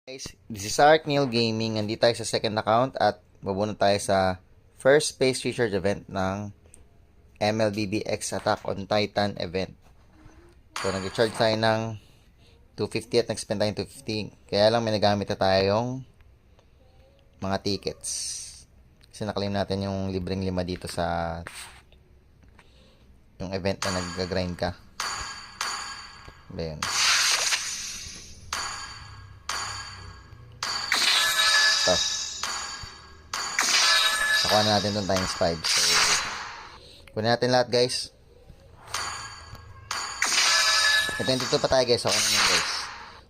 Guys, this is Ark Neil Gaming. Nandito tayo sa second account at bubunod tayo sa first space recharge event ng MLBB Attack on Titan event. So, nag-recharge tayo ng 250 at nag-spend tayo 250. Kaya lang may nagamit na tayong mga tickets. Kasi naklaim natin yung libreng 5 dito sa yung event na nag-grind ka. Ayan. Ito. Nakuha na natin itong times 5. So, kunin natin lahat, guys. May 22 pa tayo, guys. So, kunin yun, guys.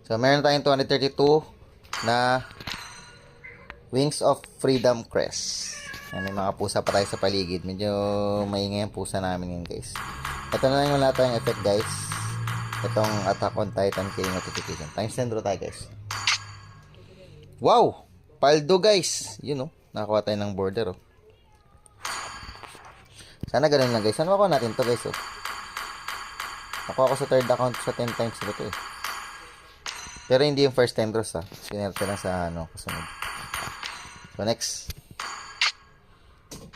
So, meron tayong 232 na Wings of Freedom Crest. May mga pusa pa tayo sa paligid. Medyo maingay ang pusa namin ngayon, guys. Ito na lang yung lahat tayong effect, guys. Itong Attack on Titan killing notification. Times 10 draw tayo, guys. Wow! Paldo, guys. Yun, oh. Nakakuha tayo ng border, oh. Sana ganun lang, guys. Sana makuha natin to, guys, oh. Nakuha ko sa third account sa 10 times na to, eh. Pero hindi yung first 10 draws, ah. Sinerte lang sa, kasunod. So, next.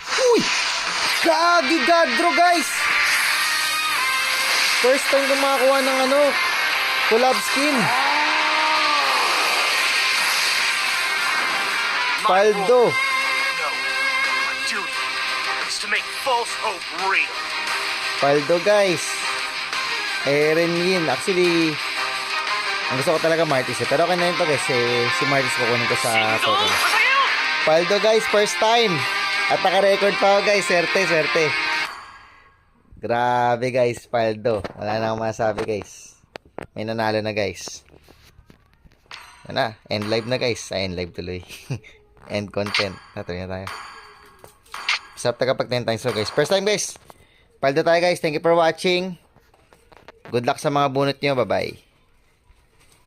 Uy! Gagi gadro, guys! First time ko makakuha ng, collab skin. Paldo. Paldo, guys. Eren Yin. Actually, ang gusto ko talaga Martis, eh. Pero okay na yun to, guys. Si Martis kukunin ko sa photo. Paldo, guys. First time. At naka-record pa ako, guys. Swerte. Grabe, guys. Paldo. Wala na akong masabi, guys. May nanalo na, guys. Yan na. End live na, guys. End live tuloy. End content. Natuloy na tayo. Sarap taga pag 10 times so, guys. First time, guys. Paldo tayo, guys. Thank you for watching. Good luck sa mga bunot nyo. Bye-bye.